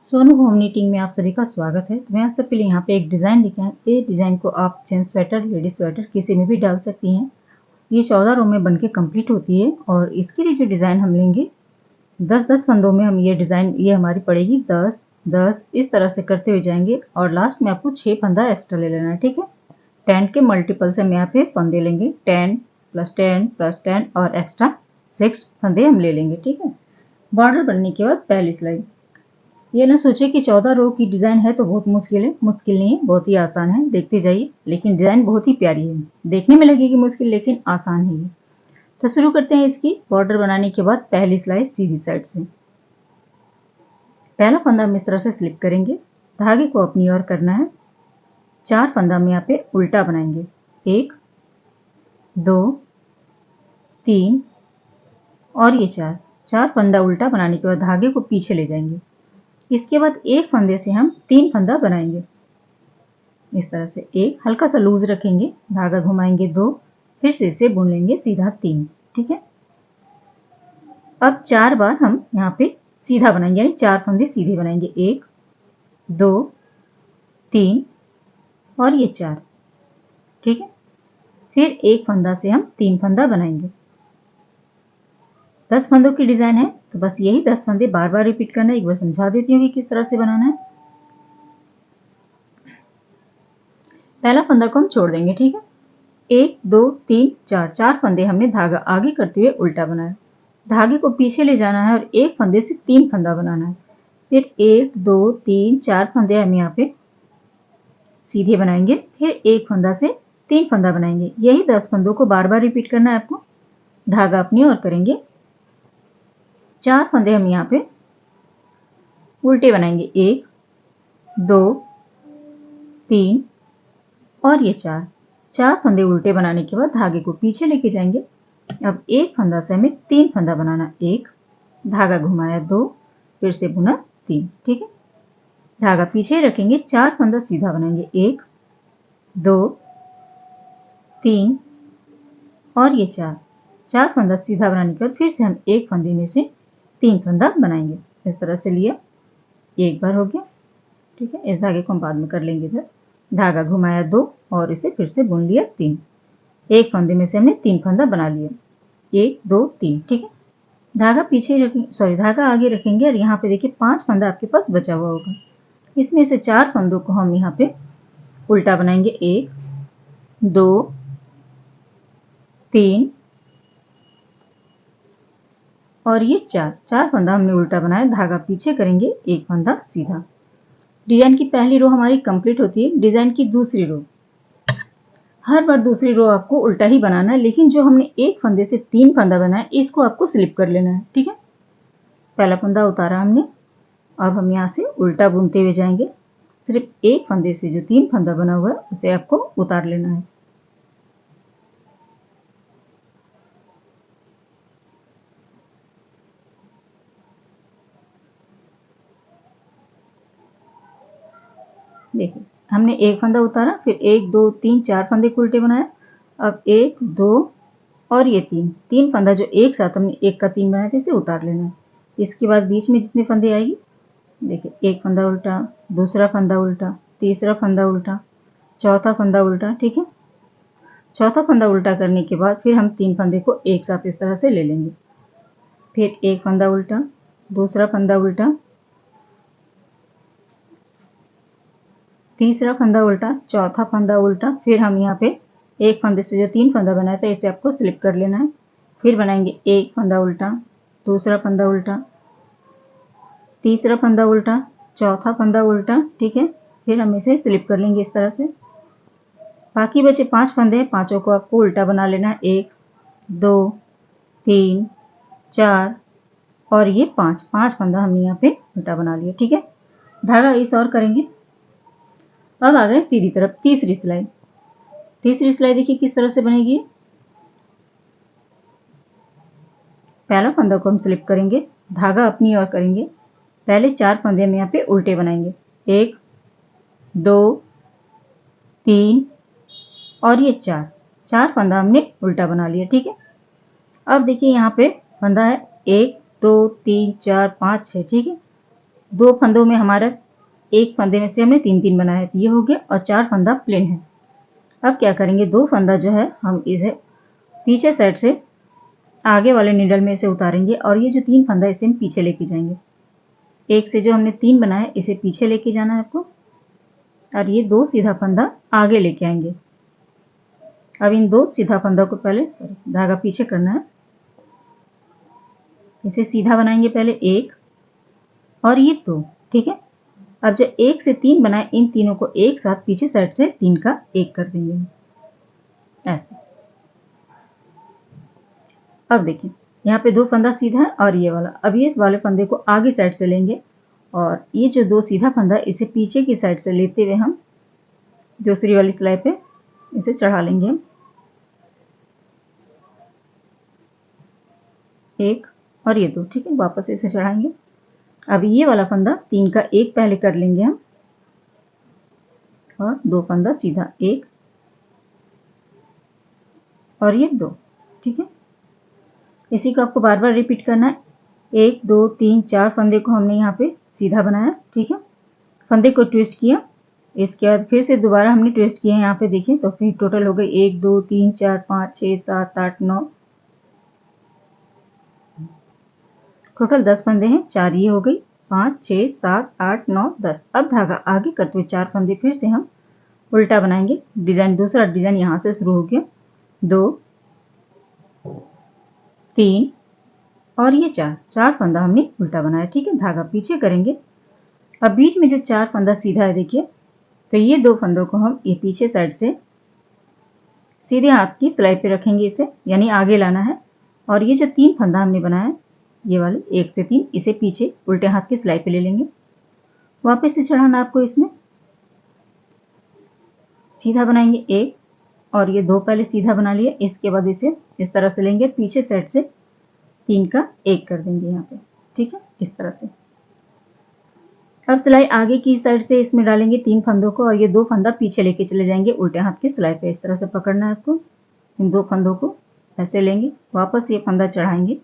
Sonu home knitting में आप सभी का स्वागत है। तो मैं आप सबके लिए यहाँ पे एक डिज़ाइन लेके आए। ये डिज़ाइन को आप जेंट्स स्वेटर, लेडीज स्वेटर किसी में भी डाल सकती हैं। ये 14 रो में बनके कंप्लीट होती है और इसके लिए जो डिज़ाइन हम लेंगे 10-10 फंदों में हम ये डिज़ाइन हमारी पड़ेगी 10-10 इस तरह से करते हुए जाएंगे और लास्ट में आपको 6 फंदा एक्स्ट्रा ले लेना है। ठीक है, 10 के मल्टीपल से हम यहाँ पे फंदे लेंगे, 10 + 10 + 10 और एक्स्ट्रा 6 फंदे हम ले लेंगे। ठीक है, बॉर्डर बनने के बाद पहली सिलाई। ये ना सोचे कि 14 रो की डिज़ाइन है तो बहुत मुश्किल है, मुश्किल नहीं है, बहुत ही आसान है। देखते जाइए, लेकिन डिज़ाइन बहुत ही प्यारी है, देखने में लगेगी मुश्किल लेकिन आसान है ये। तो शुरू करते हैं इसकी। बॉर्डर बनाने के बाद पहली सिलाई सीधी साइड से, पहला फंदा हम इस तरह से स्लिप करेंगे, धागे को अपनी ओर करना है। 4 फंदा हम यहाँ पे उल्टा बनाएंगे, 1 2 3 और ये 4 फंदा उल्टा बनाने के बाद धागे को पीछे ले जाएंगे। इसके बाद एक फंदे से हम 3 फंदा बनाएंगे। इस तरह से एक हल्का सा लूज रखेंगे, धागा घुमाएंगे 2, फिर से इसे बुन लेंगे सीधा 3। ठीक है, अब 4 बार हम यहाँ पे सीधा बनाएंगे, यानी 4 फंदे सीधे बनाएंगे, 1 2 3 और ये 4। ठीक है, फिर एक फंदा से हम 3 फंदा बनाएंगे। 10 फंदों की डिजाइन है तो बस यही 10 फंदे बार बार रिपीट करना है। एक बार समझा देती हूँ कि किस तरह से बनाना है। पहला फंदा को हम छोड़ देंगे। ठीक है, 1 2 3 4 4 फंदे हमने धागा आगे करते हुए उल्टा बनाया, धागे को पीछे ले जाना है और एक फंदे से 3 फंदा बनाना है। फिर 1 2 3 4 फंदे हम यहाँ पे सीधे बनाएंगे, फिर एक फंदा से 3 फंदा बनाएंगे। यही 10 फंदों को बार बार रिपीट करना है आपको। धागा अपनी ओर करेंगे, 4 फंदे हम यहाँ पे उल्टे बनाएंगे, 1 2 3 और ये 4 फंदे उल्टे बनाने के बाद धागे को पीछे लेके जाएंगे। अब एक फंदा से हमें 3 फंदा बनाना, 1 धागा घुमाया 2, फिर से बुना 3। ठीक है, धागा पीछे रखेंगे, 4 फंदा सीधा बनाएंगे, 1 2 3 और ये 4 फंदा सीधा बनाने के बाद फिर से हम एक फंदे में से 3 फंदा बनाएंगे। इस तरह से लिया, एक बार हो गया। ठीक है, इस धागे को हम बाद में कर लेंगे। इधर धागा घुमाया 2 और इसे फिर से बुन लिया 3। एक फंदे में से हमने 3 फंदा बना लिया, 1 2 3। ठीक है, धागा पीछे रखेंगे, धागा आगे रखेंगे और यहाँ पे देखिए 5 फंदा आपके पास बचा हुआ होगा। इसमें से 4 फंदों को हम यहाँ पे उल्टा बनाएंगे, 1 2 3 और ये 4 फंदा हमने उल्टा बनाया, धागा पीछे करेंगे, एक फंदा सीधा। डिजाइन की पहली रो हमारी कंप्लीट होती है। डिजाइन की दूसरी रो, हर बार दूसरी रो आपको उल्टा ही बनाना है, लेकिन जो हमने एक फंदे से 3 फंदा बनाया इसको आपको स्लिप कर लेना है। ठीक है, पहला फंदा उतारा हमने, अब हम यहाँ से उल्टा बुनते हुए जाएंगे। सिर्फ एक फंदे से जो 3 फंदा बना हुआ है उसे आपको उतार लेना है। देखिए, हमने एक फंदा उतारा, फिर 1 2 3 4 फंदे को उल्टे बनाया। अब 1 2 और ये 3 फंदा जो एक साथ हमने 1 का 3 बनाया था इसे उतार लेना है। इसके बाद बीच में जितने फंदे आएगी, देखिए, एक फंदा उल्टा, दूसरा फंदा उल्टा, तीसरा फंदा उल्टा, चौथा फंदा उल्टा। ठीक है, चौथा फंदा उल्टा करने के बाद फिर हम 3 फंदे को एक साथ इस तरह से ले लेंगे। फिर एक फंदा उल्टा, दूसरा फंदा उल्टा, तीसरा फंदा उल्टा, चौथा फंदा उल्टा। फिर हम यहाँ पे एक फंदे से जो 3 फंदा बनाया था इसे आपको स्लिप कर लेना है। फिर बनाएंगे एक फंदा उल्टा, दूसरा फंदा उल्टा, तीसरा फंदा उल्टा, चौथा फंदा उल्टा। ठीक है, फिर हम इसे स्लिप कर लेंगे इस तरह से। बाकी बचे 5 फंदे हैं, पांचों को आपको उल्टा बना लेना है, 1 2 3 4 और ये 5 फंदा हमने यहाँ पे उल्टा बना लिया। ठीक है, धागा इस और करेंगे। अब आ गए सीधी तरफ, तीसरी सिलाई। तीसरी सिलाई देखिए किस तरह से बनेगी। पहला फंदा को हम स्लिप करेंगे, धागा अपनी ओर करेंगे, पहले 4 फंदे हम यहाँ पे उल्टे बनाएंगे, 1 2 3 और ये 4 फंदा हमने उल्टा बना लिया। ठीक है, अब देखिए यहाँ पे फंदा है 1 2 3 4 5 6। ठीक है, दो फंदों में हमारा एक फंदे में से हमने 3-3 बनाया है, ये हो गया, और 4 फंदा प्लेन है। अब क्या करेंगे, 2 फंदा जो है हम इसे पीछे साइड से आगे वाले नीडल में इसे उतारेंगे और ये जो 3 फंदा इसे हम पीछे लेके जाएंगे। एक से जो हमने 3 बनाया इसे पीछे लेके जाना है आपको, और ये 2 सीधा फंदा आगे लेके आएंगे। अब इन 2 सीधा फंदा को पहले धागा पीछे करना है, इसे सीधा बनाएंगे पहले 1 और ये 2, ठीक है। अब जो 1 से 3 बनाए इन तीनों को एक साथ पीछे साइड से 3 का 1 कर देंगे, ऐसे। अब देखिए यहाँ पे 2 फंदा सीधा है और ये वाला। अब ये इस वाले फंदे को आगे साइड से लेंगे और ये जो 2 सीधा फंदा इसे पीछे की साइड से लेते हुए हम दूसरी वाली सिलाई पे इसे चढ़ा लेंगे हम, 1 और ये 2, ठीक है। वापस इसे चढ़ाएंगे। अब ये वाला फंदा 3 का 1 पहले कर लेंगे हम, और 2 फंदा सीधा, 1 और ये 2, ठीक है। इसी को आपको बार बार रिपीट करना है। 1 2 3 4 फंदे को हमने यहाँ पे सीधा बनाया, ठीक है। फंदे को ट्विस्ट किया, इसके बाद फिर से दोबारा हमने ट्विस्ट किया, यहाँ पे देखिए, तो फिर टोटल हो गए 1 2 3 4 5 6 7 8 9, टोटल 10 फंदे हैं। 4 ये हो गई, 5 6 7 8 9 10। अब धागा आगे करते हुए 4 फंदे फिर से हम उल्टा बनाएंगे। डिजाइन, दूसरा डिजाइन यहाँ से शुरू हो गया, 2 3 और ये 4 फंदा हमने उल्टा बनाया, ठीक है। धागा पीछे करेंगे। अब बीच में जो 4 फंदा सीधा है देखिए, तो ये 2 फंदों को हम ये पीछे साइड से सीधे हाथ की सिलाई पे रखेंगे, इसे यानी आगे लाना है। और ये जो 3 फंदा हमने बनाया ये वाले 1 से 3, इसे पीछे उल्टे हाथ की सिलाई पे ले लेंगे। वापस से चढ़ाना आपको, इसमें सीधा बनाएंगे 1 और ये 2 पहले सीधा बना लिए, इसके बाद इसे इस तरह से लेंगे, पीछे साइड से 3 का 1 कर देंगे यहाँ पे, ठीक है, इस तरह से। अब सिलाई आगे की साइड से इसमें डालेंगे 3 फंदों को और ये 2 फंदा पीछे लेके चले जाएंगे उल्टे हाथ की सिलाई पे। इस तरह से पकड़ना है आपको, इन 2 फंदों को ऐसे लेंगे, वापस ये फंदा चढ़ाएंगे।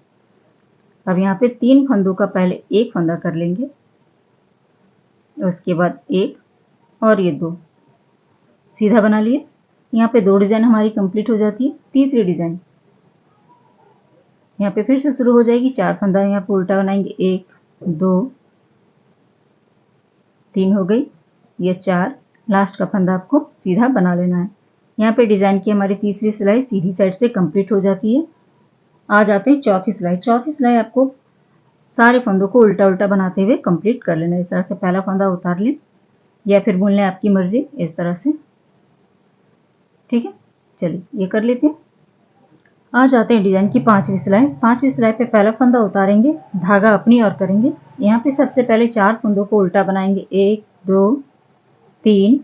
अब यहाँ पे 3 फंदों का पहले 1 फंदा कर लेंगे, उसके बाद 1 और ये 2 सीधा बना लिए। यहाँ पे 2 डिजाइन हमारी कंप्लीट हो जाती है। तीसरी डिजाइन यहाँ पे फिर से शुरू हो जाएगी। 4 फंदा यहाँ पे उल्टा बनाएंगे, 1 2 3 हो गई, ये 4, लास्ट का फंदा आपको सीधा बना लेना है। यहाँ पे डिजाइन की हमारी तीसरी सिलाई सीधी साइड से कंप्लीट हो जाती है। आ जाते हैं चौथी सिलाई। चौथी सिलाई आपको सारे फंदों को उल्टा उल्टा बनाते हुए कंप्लीट कर लेना है। इस तरह से पहला फंदा उतार लें या फिर बुन लें, आपकी मर्जी, इस तरह से, ठीक है। चलिए ये कर लेते हैं। आ जाते हैं डिजाइन की 5वीं सिलाई। 5वीं सिलाई पे पहला फंदा उतारेंगे, धागा अपनी ओर करेंगे। यहाँ पे सबसे पहले 4 फंदों को उल्टा बनाएंगे, 1 2 3,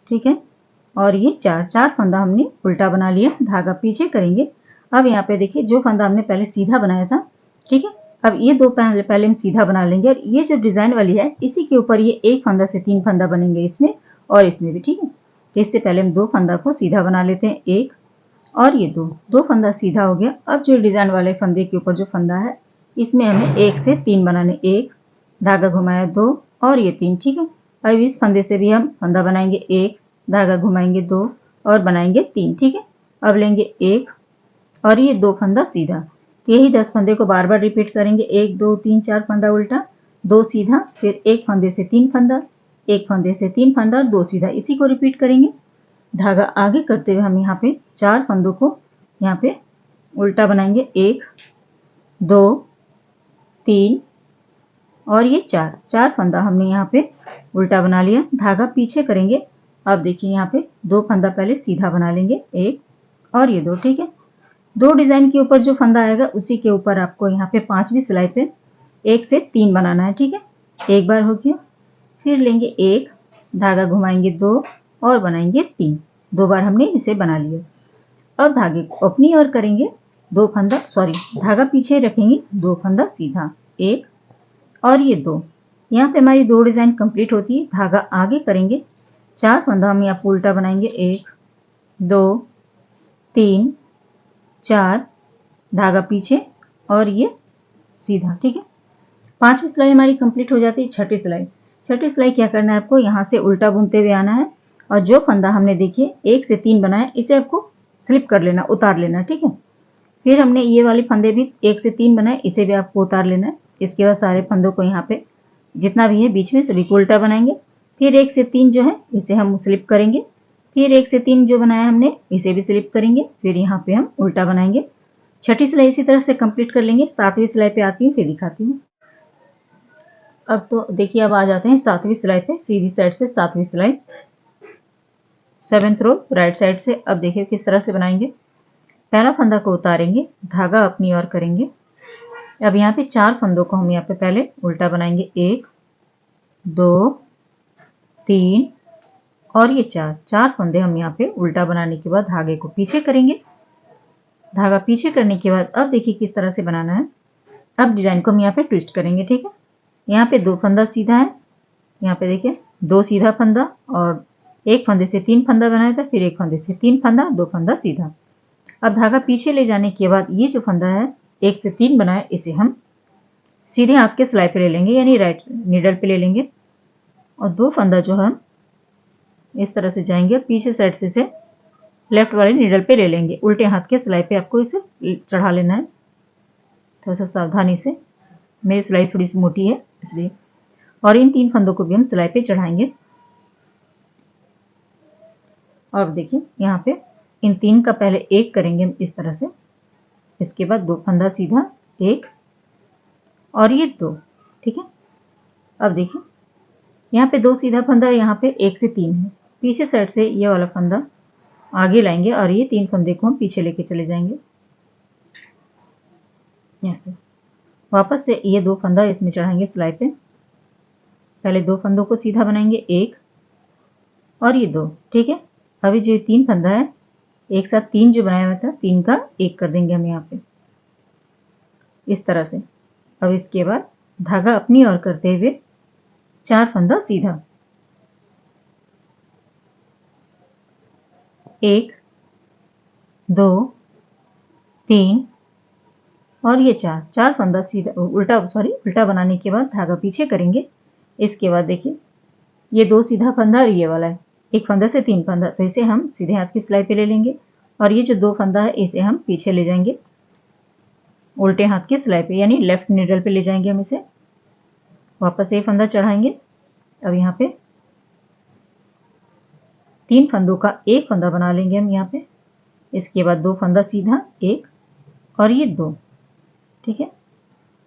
ठीक है, और ये 4 फंदा हमने उल्टा बना लिया। धागा पीछे करेंगे। अब यहाँ पे देखिए जो फंदा हमने पहले सीधा बनाया था, ठीक है, अब ये 2 पहले हम सीधा बना लेंगे और ये जो डिजाइन वाली है इसी के ऊपर ये 1 फंदा से 3 फंदा बनेंगे, इसमें और इसमें भी, ठीक है। तो इससे पहले हम 2 फंदा को सीधा बना लेते हैं, 1 और ये 2 फंदा सीधा हो गया। अब जो डिजाइन वाले फंदे के ऊपर जो फंदा है इसमें हमें 1 से 3 बनाने, 1 धागा घुमाया, 2 और ये 3, ठीक है। अब इस फंदे से भी हम फंदा बनाएंगे, 1 धागा घुमाएंगे, 2 और बनाएंगे 3, ठीक है। अब लेंगे 1 और ये 2 फंदा सीधा। तो यही 10 फंदे को बार बार रिपीट करेंगे, 1 2 3 4 फंदा उल्टा, 2 सीधा, फिर 1 फंदे से 3 फंदा, 1 फंदे से 3 फंदा और 2 सीधा। इसी को रिपीट करेंगे। धागा आगे करते हुए हम यहाँ पे 4 फंदों को यहाँ पे उल्टा बनाएंगे, 1 2 3 और ये 4 फंदा हमने यहाँ पे उल्टा बना लिया। धागा पीछे करेंगे। अब देखिए यहाँ पे 2 फंदा पहले सीधा बना लेंगे, 1 और ये 2, ठीक है। 2 डिजाइन के ऊपर जो फंदा आएगा उसी के ऊपर आपको यहाँ पे 5वीं सिलाई पे 1 से 3 बनाना है, ठीक है। एक बार हो गया, फिर लेंगे 1 धागा घुमाएंगे, 2 और बनाएंगे 3, 2 बार हमने इसे बना लिया। अब धागे को अपनी ओर करेंगे, 2 फंदा, सॉरी, धागा पीछे रखेंगे, 2 फंदा सीधा, 1 और ये 2। यहाँ पे हमारी 2 डिजाइन कंप्लीट होती है। धागा आगे करेंगे, 4 फंदा हम यहाँ पे उल्टा बनाएंगे, 1 2 3 4 धागा पीछे और ये सीधा, ठीक है। 5वीं सिलाई हमारी कंप्लीट हो जाती है। छठी सिलाई, छठी सिलाई क्या करना है आपको, यहाँ से उल्टा बुनते हुए आना है और जो फंदा हमने देखिए 1 से 3 बनाया इसे आपको स्लिप कर लेना, उतार लेना, ठीक है। फिर हमने ये वाले फंदे भी 1 से 3 बनाए, इसे भी आपको उतार लेना है। इसके बाद सारे फंदों को यहाँ पे जितना भी है बीच में सभी को उल्टा बनाएंगे। फिर 1 से 3 जो है इसे हम स्लिप करेंगे, फिर 1 से 3 जो बनाया हमने इसे भी स्लिप करेंगे, फिर यहाँ पे हम उल्टा बनाएंगे। छठी सिलाई इसी तरह से कंप्लीट कर लेंगे। 7वीं सिलाई पे आती हूँ, फिर दिखाती हूँ। अब तो देखिए, अब आ जाते हैं 7वीं सिलाई पे। सीधी साइड से 7वीं सिलाई, 7th रो राइट साइड से। अब देखिए किस तरह से बनाएंगे। पहला फंदा को उतारेंगे, धागा अपनी ओर करेंगे। अब यहाँ पे 4 फंदों को हम यहाँ पे पहले उल्टा बनाएंगे, 1 2 3 और ये 4 फंदे हम यहाँ पे उल्टा बनाने के बाद धागे को पीछे करेंगे। धागा पीछे करने के बाद अब देखिए किस तरह से बनाना है। अब डिजाइन को हम यहाँ पे ट्विस्ट करेंगे, ठीक है। यहाँ पे 2 फंदा सीधा है, यहाँ पे देखिए 2 सीधा फंदा और 1 फंदे से 3 फंदा बनाया था, फिर 1 फंदे से 3 फंदा, 2 फंदा सीधा। अब धागा पीछे ले जाने के बाद ये जो फंदा है 1 से 3 बनाया इसे हम सीधे हाथ के सिलाई पे ले लेंगे, यानी राइट नीडल पे ले लेंगे और 2 फंदा जो हम इस तरह से जाएंगे, पीछे साइड से इसे लेफ्ट वाले नीडल पे ले लेंगे। उल्टे हाथ के सिलाई पे आपको इसे चढ़ा लेना है, थोड़ा सा सावधानी से। मेरी सिलाई थोड़ी सी मोटी है इसलिए। और इन 3 फंदों को भी हम सिलाई पे चढ़ाएंगे। और देखिए यहाँ पे इन 3 का पहले 1 करेंगे हम इस तरह से, इसके बाद 2 फंदा सीधा, 1 और ये 2, ठीक है। अब देखिए यहाँ पे 2 सीधा फंदा, यहाँ पे 1 से 3 है। पीछे साइड से ये वाला फंदा आगे लाएंगे और ये 3 फंदे को हम पीछे लेके चले जाएंगे ऐसे। वापस से ये 2 फंदा इसमें चढ़ाएंगे सिलाई पे। पहले 2 फंदों को सीधा बनाएंगे, 1 और ये 2, ठीक है। अभी जो 3 फंदा है एक साथ 3 जो बनाया हुआ था, 3 का 1 कर देंगे हम यहाँ पे इस तरह से। अब इसके बाद धागा अपनी ओर करते हुए 4 फंदा सीधा, 1 2 3 और ये 4 फंदा सीधा उल्टा बनाने के बाद धागा पीछे करेंगे। इसके बाद देखिए ये 2 सीधा फंदा और ये वाला है 1 फंदा से 3 फंदा, तो इसे हम सीधे हाथ की सिलाई पे ले लेंगे और ये जो 2 फंदा है इसे हम पीछे ले जाएंगे उल्टे हाथ की सिलाई पे, यानी लेफ्ट नीडल पे ले जाएंगे हम इसे। वापस एक फंदा चढ़ाएंगे। अब यहाँ पे 3 फंदों का 1 फंदा बना लेंगे हम यहाँ पे। इसके बाद 2 फंदा सीधा, 1 और ये 2, ठीक है।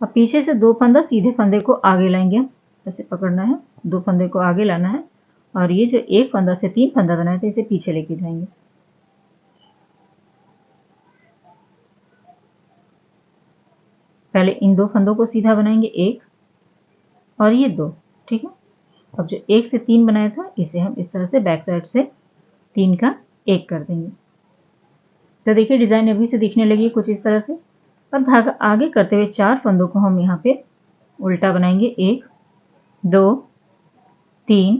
अब पीछे से 2 फंदा सीधे फंदे को आगे लाएंगे हम, ऐसे पकड़ना है, 2 फंदे को आगे लाना है और ये जो 1 फंदा से 3 फंदा बनाए थे इसे पीछे लेके जाएंगे। पहले इन 2 फंदों को सीधा बनाएंगे, 1 और ये 2, ठीक है। अब जो 1 से 3 बनाया था इसे हम इस तरह से बैक साइड से 3 का 1 कर देंगे। तो देखिए डिजाइन अभी से दिखने लगी कुछ इस तरह से। अब धागा आगे करते हुए 4 फंदों को हम यहाँ पे उल्टा बनाएंगे, 1 2 3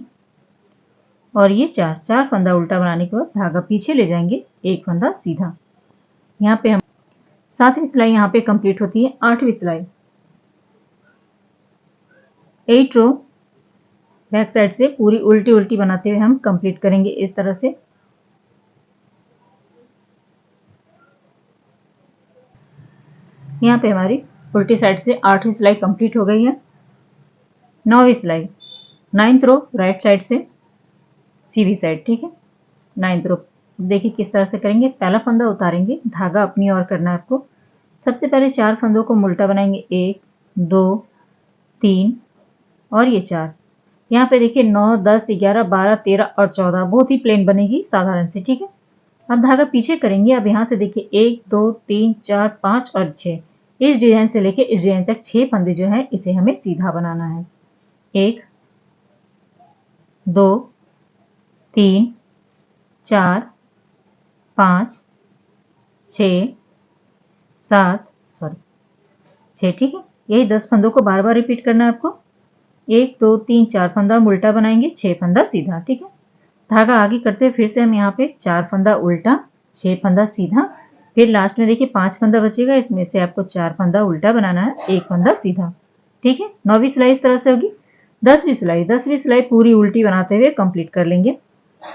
और ये 4 फंदा उल्टा बनाने के बाद धागा पीछे ले जाएंगे, 1 फंदा सीधा। यहाँ पे हम 7वीं सिलाई यहाँ पे कंप्लीट होती है। 8वीं सिलाई 8 रो बैक साइड से पूरी उल्टी उल्टी बनाते हुए हम कंप्लीट करेंगे इस तरह से। यहाँ पे हमारी उल्टी साइड से 8वीं सिलाई कंप्लीट हो गई है। 9वीं सिलाई 9th रो राइट साइड से सीधी साइड, ठीक है। 9th रो देखिए किस तरह से करेंगे। पहला फंदा उतारेंगे, धागा अपनी ओर करना है आपको। सबसे पहले 4 फंदों को उल्टा बनाएंगे, 1 2 3 और ये 4। यहाँ पे देखिए 9 10 11 12 13 और 14 बहुत ही प्लेन बनेगी साधारण से, ठीक है। अब धागा पीछे करेंगे। अब यहाँ से देखिए 1 2 3 4 5 और 6, इस डिजाइन से लेके इस डिजाइन तक 6 फंदे जो है इसे हमें सीधा बनाना है। 1 2 3 4 5 6 7 6, ठीक है। यही 10 फंदों को बार बार रिपीट करना है आपको। 1 2 3 4 फंदा हम उल्टा बनाएंगे, 6 फंदा सीधा, ठीक है। धागा आगे करते हुए फिर से हम यहाँ पे 4 फंदा उल्टा, 6 फंदा सीधा, फिर लास्ट में देखिए 5 फंदा बचेगा, इसमें से आपको 4 फंदा उल्टा बनाना है, 1 फंदा सीधा। ठीक है। 9वीं सिलाई इस तरह से होगी। 10वीं सिलाई पूरी उल्टी बनाते हुए कंप्लीट कर लेंगे।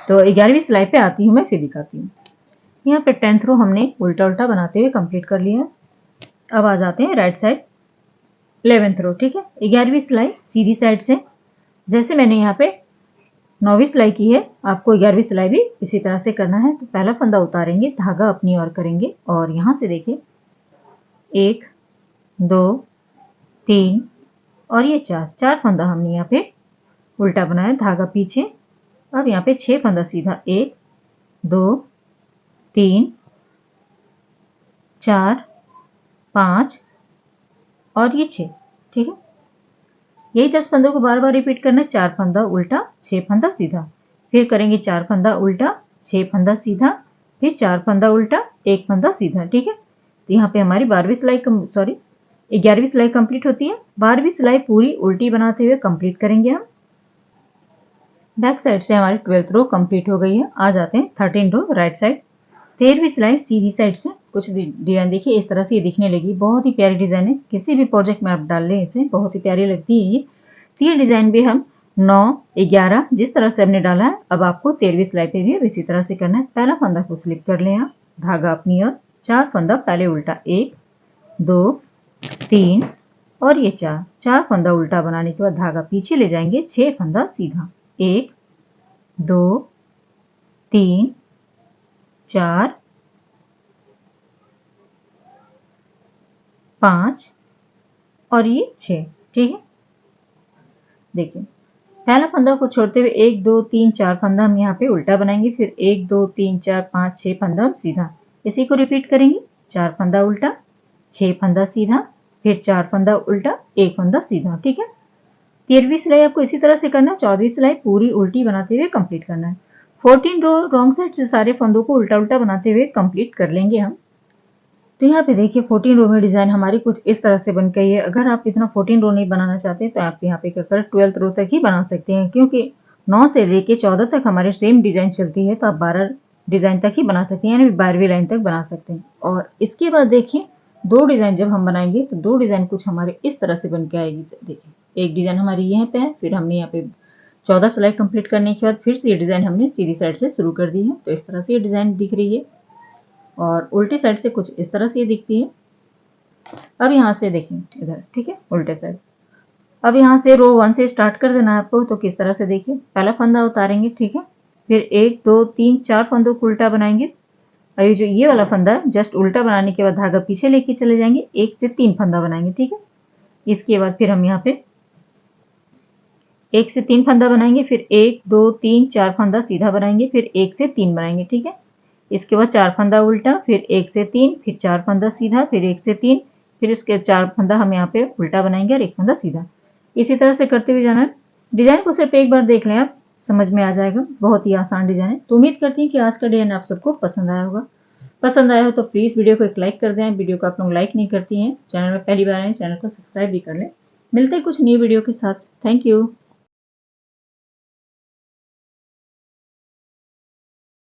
तो 11वीं सिलाई पे आती हूँ मैं, फिर दिखाती हूँ। यहाँ पे 10th रो हमने उल्टा उल्टा बनाते हुए कंप्लीट कर लिया है। अब आ जाते हैं राइट साइड 11th रो, ठीक है। 11वीं सिलाई सीधी साइड से, जैसे मैंने यहाँ पे 9वीं सिलाई की है, आपको 11वीं सिलाई भी इसी तरह से करना है। तो पहला फंदा उतारेंगे, धागा अपनी ओर करेंगे और यहाँ से देखिए 1 2 3 और ये 4 फंदा हमने यहाँ पे उल्टा बनाया, धागा पीछे। अब यहाँ पे 6 फंदा सीधा, 1 2 3 4 5 और ये 6, ठीक है। यही 10 फंदों को बार बार रिपीट करना है। 4 फंदा उल्टा, 6 फंदा सीधा, फिर करेंगे 4 फंदा उल्टा, 6 फंदा सीधा, फिर 4 फंदा उल्टा, 1 फंदा सीधा, ठीक है। तो यहाँ पे हमारी 11वीं सिलाई कंप्लीट होती है। 12वीं सिलाई पूरी उल्टी बनाते हुए कंप्लीट करेंगे हम। बैक साइड से हमारी 12th रो कंप्लीट हो गई है। आ जाते हैं 13 रो राइट साइड। 13वीं सिलाई सीधी साइड से। कुछ डिजाइन देखिए इस तरह से ये दिखने लगी, बहुत ही प्यारी डिजाइन है। किसी भी प्रोजेक्ट में आप डाल लें इसे, बहुत ही प्यारी लगती है ये। तो ये डिजाइन भी हम 9 11 जिस तरह से हमने डाला है, अब आपको 13वीं सिलाई पे भी अब इसी तरह से करना है। पहला फंदा को स्लिप कर लें आप, धागा अपनी ओर, 4 फंदा पहले उल्टा, 1 2 3 और ये 4 फंदा उल्टा बनाने के बाद धागा पीछे ले जाएंगे, 6 फंदा सीधा, 1 2 3 4 5 और ये 6, ठीक है। देखिए पहला फंदा को छोड़ते हुए 1 2 3 4 फंदा हम यहाँ पे उल्टा बनाएंगे, फिर 1 2 3 4 5 6 फंदा हम सीधा, इसी को रिपीट करेंगे। 4 फंदा उल्टा, 6 फंदा सीधा, फिर 4 फंदा उल्टा, 1 फंदा सीधा, ठीक है। 13वीं सिलाई आपको इसी तरह से करना है। 14वीं सिलाई पूरी उल्टी बनाते हुए कंप्लीट करना है। 14 रो रॉन्ग साइड से सारे फंदों को उल्टा उल्टा बनाते हुए कंप्लीट कर लेंगे हम। तो यहाँ पे देखिए 14 रो में डिजाइन हमारी कुछ इस तरह से बन गई है। अगर आप इतना 14 रो नहीं बनाना चाहते तो आप यहाँ पे क्या करें, 12th रो तक ही बना सकते हैं, क्योंकि 9 से लेके 14 तक हमारे सेम डिजाइन चलती है। तो आप 12 डिजाइन तक ही बना सकते हैं, यानी 12वीं लाइन तक बना सकते हैं। और इसके बाद देखिए 2 डिजाइन जब हम बनाएंगे तो 2 डिजाइन कुछ हमारे इस तरह से बन के आएगी। देखिए एक डिजाइन हमारी यहाँ पे है, फिर हमने यहाँ पे 14 सिलाई कंप्लीट करने के बाद फिर से ये डिजाइन हमने सीधी साइड से शुरू कर दी है। तो इस तरह से ये डिजाइन दिख रही है और उल्टी साइड से कुछ इस तरह से ये दिखती है। अब यहाँ से देखें इधर, ठीक है, उल्टे साइड। अब यहाँ से रो 1 से स्टार्ट कर देना है आपको। तो किस तरह से देखिए, पहला फंदा उतारेंगे, ठीक है, फिर 1 2 3 4 फंदों को उल्टा बनाएंगे। और ये वाला फंदा जस्ट उल्टा बनाने के बाद धागा पीछे लेके चले जाएंगे, 1 से 3 फंदा बनाएंगे, ठीक है। इसके बाद फिर हम यहाँ पे 1 से 3 फंदा बनाएंगे, फिर 1 2 3 4 फंदा सीधा बनाएंगे, फिर 1 से 3 बनाएंगे, ठीक है। इसके बाद 4 फंदा उल्टा, फिर 1 से 3, फिर 4 फंदा सीधा, फिर 1 से 3, फिर इसके 4 फंदा हम यहाँ पे उल्टा बनाएंगे और 1 फंदा सीधा। इसी तरह से करते हुए जाना है। डिजाइन को सिर्फ एक बार देख लें आप, समझ में आ जाएगा। बहुत ही आसान डिजाइन है। तो उम्मीद करती हूँ कि आज का डिजाइन आप सबको पसंद आया होगा। पसंद आया हो तो प्लीज वीडियो को एक लाइक कर दें। वीडियो को आप लोग लाइक नहीं करती हैं, चैनल में पहली बार आए, चैनल को सब्सक्राइब भी कर लें। मिलते हैं कुछ नई वीडियो के साथ। Thank you.